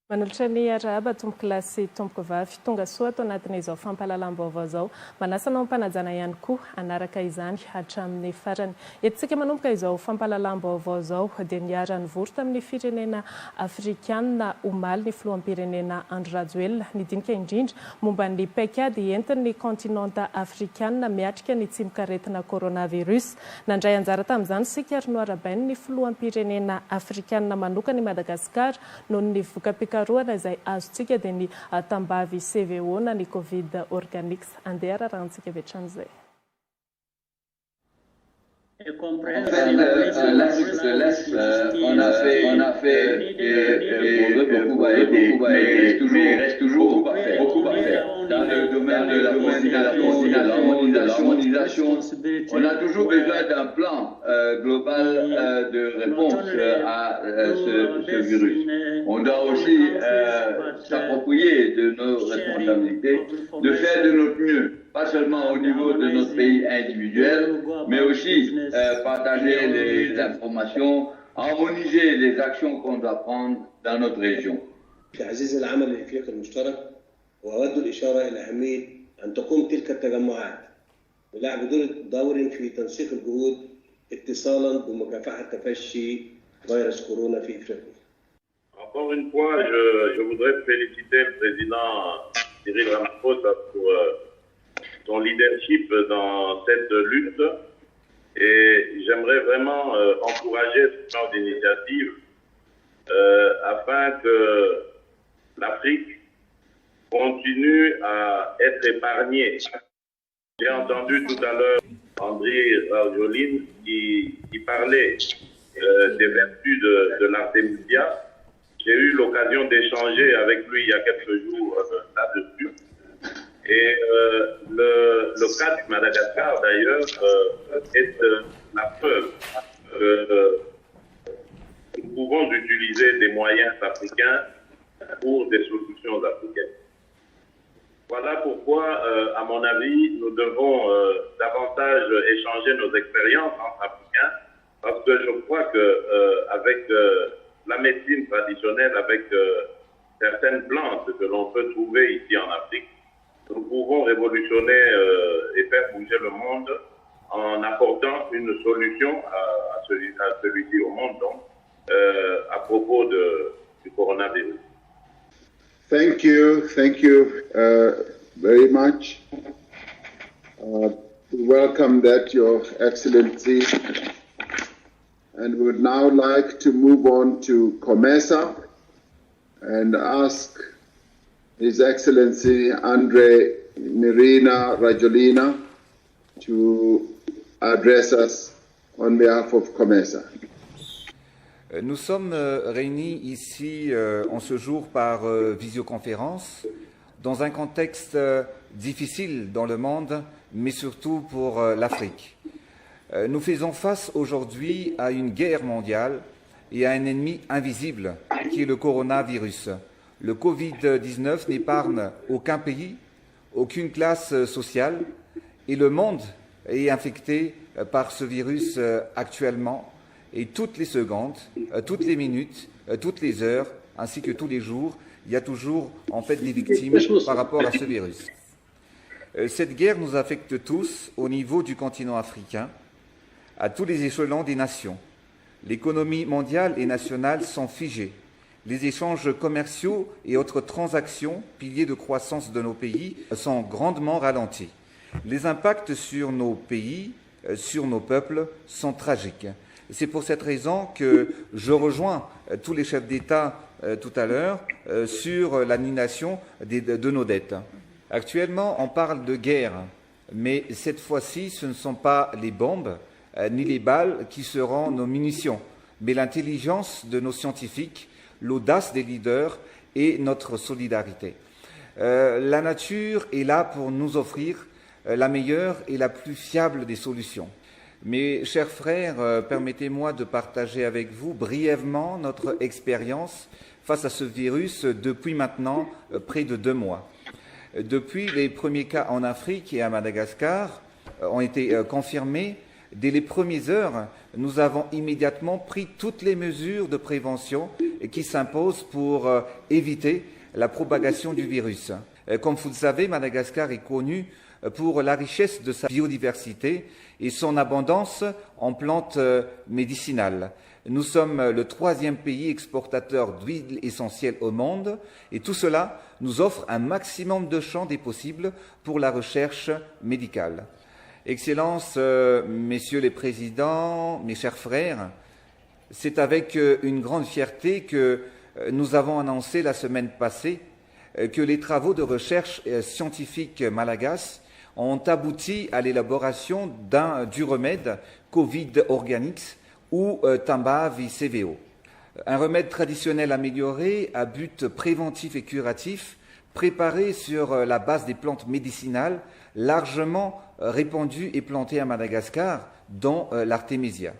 Manolotra ny araba tomboky lahy sy tomboky vavy tonga soa atao anatin'izao fampahalalam-baovao izao manasa anao mpanajana ihany koa anaraka izany hatramin'ny farany. Eto manomboka izao fampahalalam-baovao izao dia niara nivory tamin'ny firenena afrikanina omaly ny filoham-pirenena Andry Rajoelina nidinika indrindra momba ny paikady entin'ny kontinanta afrikanina miatrika ny tsimok'aretina coronavirus. Nandray anjara tamin'izany sika ary noarabainy ny filoham-pirenena afrikanina manokana i Madagasikara noho ny voka-pikarohana izay azontsika dia ny tambavy CVO na ny Covid organique andeha rarantsika vetran'izay. On a fait il reste toujours beaucoup à faire dans le domaine de la harmonisation. On a toujours besoin d'un plan global de réponse à ce virus. On doit aussi s'approprier de nos responsabilités, de faire de notre mieux, pas seulement au niveau de notre pays individuel, mais aussi partager les informations, harmoniser les actions qu'on doit prendre dans notre région. تعزيز العمل الإفريقي المشترك وأود الإشارة إلى أهمية أن تقوم تلك التجمعات بلعب دور في تنسيق الجهود اتصالا بمكافحة تفشي فيروس كورونا في إفريقيا. Encore une fois, je voudrais féliciter le président Cyril Ramaphosa pour son leadership dans cette lutte et j'aimerais vraiment encourager ce genre d'initiative afin que l'Afrique continue à être épargnée. J'ai entendu tout à l'heure Andry Rajoelina qui parlait des vertus de l'artémisia. J'ai eu l'occasion d'échanger avec lui il y a quelques jours là-dessus. Et le cas du Madagascar, d'ailleurs, est la preuve que nous pouvons utiliser des moyens africains pour des solutions africaines. Voilà pourquoi, à mon avis, nous devons davantage échanger nos expériences entre Africains, parce que je crois qu'avec la médecine traditionnelle, avec certaines plantes que l'on peut trouver ici en Afrique, nous pouvons révolutionner et faire bouger le monde en apportant une solution à celui-ci au monde, donc, à propos du coronavirus. Thank you very much. Welcome that, Your Excellency. And we would now like to move on to COMESA and ask His Excellency Andry Rajoelina to address us on behalf of COMESA. Nous sommes réunis ici en ce jour par visioconférence dans un contexte difficile dans le monde, mais surtout pour l'Afrique. Nous faisons face aujourd'hui à une guerre mondiale et à un ennemi invisible qui est le coronavirus. Le Covid-19 n'épargne aucun pays, aucune classe sociale et le monde est infecté par ce virus actuellement. Et toutes les secondes, toutes les minutes, toutes les heures, ainsi que tous les jours, il y a toujours en fait des victimes par rapport à ce virus. Cette guerre nous affecte tous au niveau du continent africain, à tous les échelons des nations. L'économie mondiale et nationale sont figées. Les échanges commerciaux et autres transactions, piliers de croissance de nos pays, sont grandement ralentis. Les impacts sur nos pays, sur nos peuples, sont tragiques. C'est pour cette raison que je rejoins tous les chefs d'État tout à l'heure sur l'annulation de nos dettes. Actuellement, on parle de guerre, mais cette fois-ci, ce ne sont pas les bombes ni les balles qui seront nos munitions, mais l'intelligence de nos scientifiques, l'audace des leaders et notre solidarité. La nature est là pour nous offrir la meilleure et la plus fiable des solutions. Mes chers frères, permettez-moi de partager avec vous brièvement notre expérience face à ce virus depuis maintenant près de 2 mois. Depuis les premiers cas en Afrique et à Madagascar ont été confirmés, Dès les premières heures, nous avons immédiatement pris toutes les mesures de prévention qui s'imposent pour éviter la propagation du virus. Comme vous le savez, Madagascar est connu pour la richesse de sa biodiversité et son abondance en plantes médicinales. Nous sommes le 3e pays exportateur d'huile essentielle au monde et tout cela nous offre un maximum de champs des possibles pour la recherche médicale. Excellences, Messieurs les Présidents, mes chers frères, c'est avec une grande fierté que nous avons annoncé la semaine passée que les travaux de recherche scientifique malagasy ont abouti à l'élaboration du remède Covid Organics ou Tambavi-CVO. Un remède traditionnel amélioré à but préventif et curatif, préparé sur la base des plantes médicinales largement répandues et plantées à Madagascar, dont l'artémisia.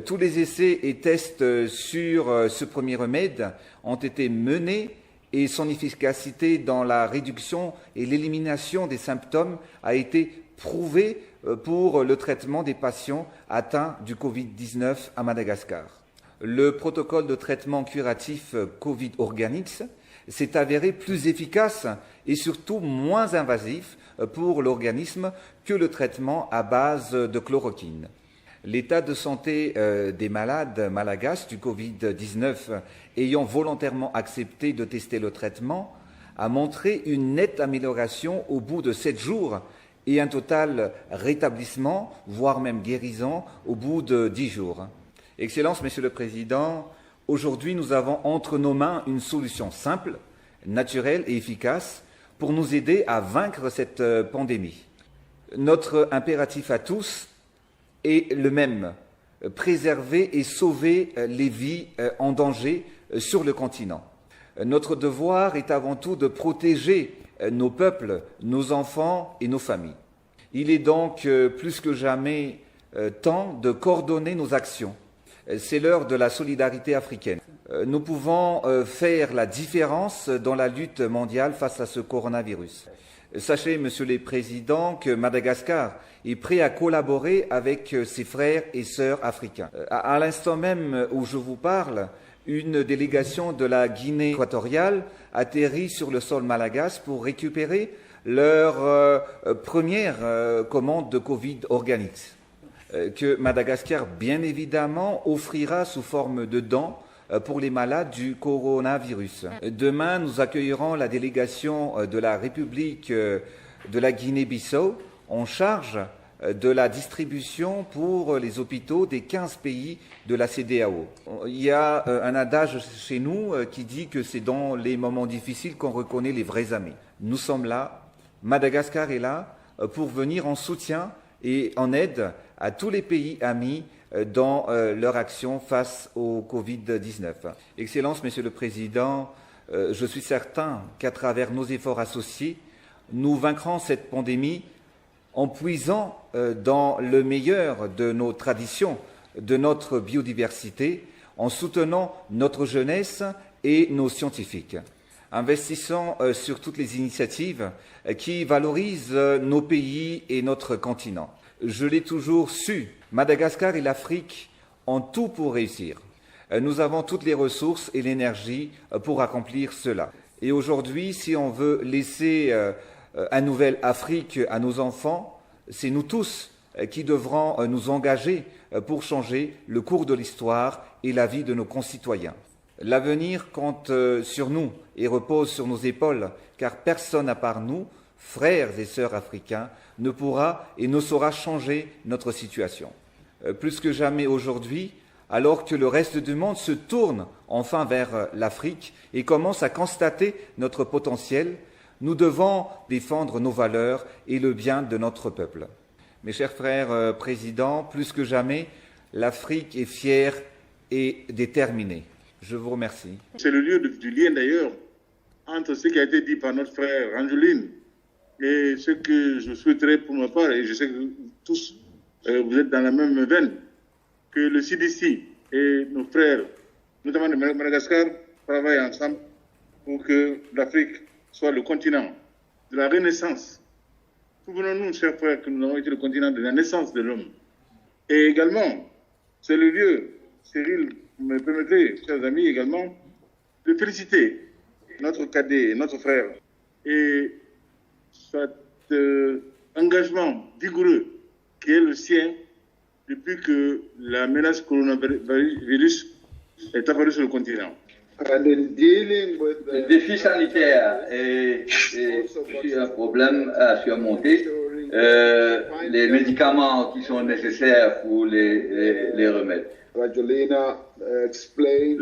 Tous les essais et tests sur ce premier remède ont été menés et son efficacité dans la réduction et l'élimination des symptômes a été prouvée pour le traitement des patients atteints du Covid-19 à Madagascar. Le protocole de traitement curatif Covid Organics s'est avéré plus efficace et surtout moins invasif pour l'organisme que le traitement à base de chloroquine. L'état de santé des malades malagasy du Covid-19 ayant volontairement accepté de tester le traitement a montré une nette amélioration au bout de 7 jours et un total rétablissement, voire même guérison, au bout de 10 jours. Excellences, Monsieur le Président, aujourd'hui nous avons entre nos mains une solution simple, naturelle et efficace pour nous aider à vaincre cette pandémie. Notre impératif à tous est le même, préserver et sauver les vies en danger sur le continent. Notre devoir est avant tout de protéger nos peuples, nos enfants et nos familles. Il est donc plus que jamais temps de coordonner nos actions. C'est l'heure de la solidarité africaine. Nous pouvons faire la différence dans la lutte mondiale face à ce coronavirus. Sachez, Monsieur le Président, que Madagascar est prêt à collaborer avec ses frères et sœurs africains. À l'instant même où je vous parle, une délégation de la Guinée équatoriale atterrit sur le sol malagasy pour récupérer leur première commande de Covid Organics, que Madagascar, bien évidemment, offrira sous forme de dons pour les malades du coronavirus. Demain, nous accueillerons la délégation de la République de la Guinée-Bissau en charge de la distribution pour les hôpitaux des 15 pays de la CEDEAO. Il y a un adage chez nous qui dit que c'est dans les moments difficiles qu'on reconnaît les vrais amis. Nous sommes là, Madagascar est là pour venir en soutien et en aide à tous les pays amis dans leur action face au Covid-19. Excellences, Monsieur le Président, je suis certain qu'à travers nos efforts associés, nous vaincrons cette pandémie en puisant dans le meilleur de nos traditions, de notre biodiversité, en soutenant notre jeunesse et nos scientifiques. Investissons sur toutes les initiatives qui valorisent nos pays et notre continent. Je l'ai toujours su, Madagascar et l'Afrique ont tout pour réussir. Nous avons toutes les ressources et l'énergie pour accomplir cela. Et aujourd'hui, si on veut laisser une nouvelle Afrique à nos enfants, c'est nous tous qui devrons nous engager pour changer le cours de l'histoire et la vie de nos concitoyens. L'avenir compte sur nous et repose sur nos épaules, car personne à part nous, frères et sœurs africains, ne pourra et ne saura changer notre situation. Plus que jamais aujourd'hui, alors que le reste du monde se tourne enfin vers l'Afrique et commence à constater notre potentiel, nous devons défendre nos valeurs et le bien de notre peuple. Mes chers frères présidents, plus que jamais, l'Afrique est fière et déterminée. Je vous remercie. C'est le lieu du lien d'ailleurs entre ce qui a été dit par notre frère Angeline et ce que je souhaiterais pour ma part, et je sais que tous vous êtes dans la même veine, que le CDC et nos frères, notamment de Madagascar, travaillent ensemble pour que l'Afrique soit le continent de la renaissance. Souvenons-nous, chers frères, que nous avons été le continent de la naissance de l'homme. Et également, c'est le lieu, Cyril, vous me permettez, chers amis, également, de féliciter notre cadet, notre frère, et cet engagement vigoureux qui est le sien depuis que la menace coronavirus est apparue sur le continent. Le défi sanitaire est un problème à surmonter. Les médicaments qui sont nécessaires pour les remettre. Le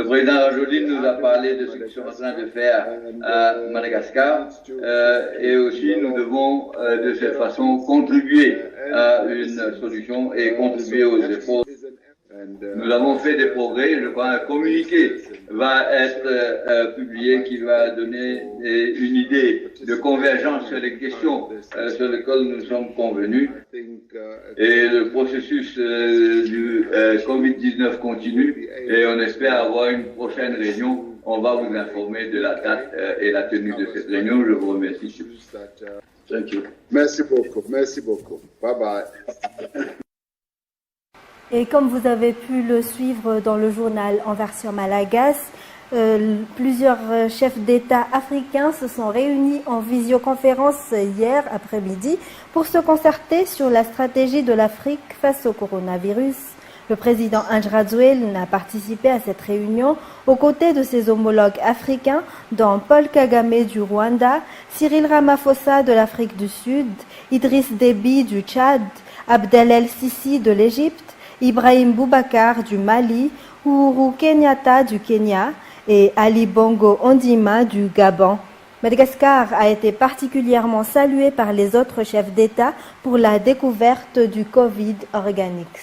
président Rajoelina nous a parlé de ce qu'ils sont en train de faire à Madagascar et aussi nous devons de cette façon contribuer à une solution et contribuer aux efforts. Nous avons fait des progrès, je crois un communiqué va être publié qui va donner une idée de convergence sur les questions sur lesquelles nous sommes convenus. Et le processus du Covid-19 continue et on espère avoir une prochaine réunion. On va vous informer de la date et la tenue de cette réunion. Je vous remercie. Thank you. Merci beaucoup, merci beaucoup. Bye bye. Et comme vous avez pu le suivre dans le journal en version malagasy, plusieurs chefs d'État africains se sont réunis en visioconférence hier après-midi pour se concerter sur la stratégie de l'Afrique face au coronavirus. Le président Andry Rajoelina a participé à cette réunion aux côtés de ses homologues africains, dont Paul Kagame du Rwanda, Cyril Ramaphosa de l'Afrique du Sud, Idriss Déby du Tchad, Abdel El-Sisi de l'Égypte, Ibrahim Boubacar du Mali, Uhuru Kenyatta du Kenya et Ali Bongo Ondimba du Gabon. Madagascar a été particulièrement salué par les autres chefs d'État pour la découverte du Covid organique.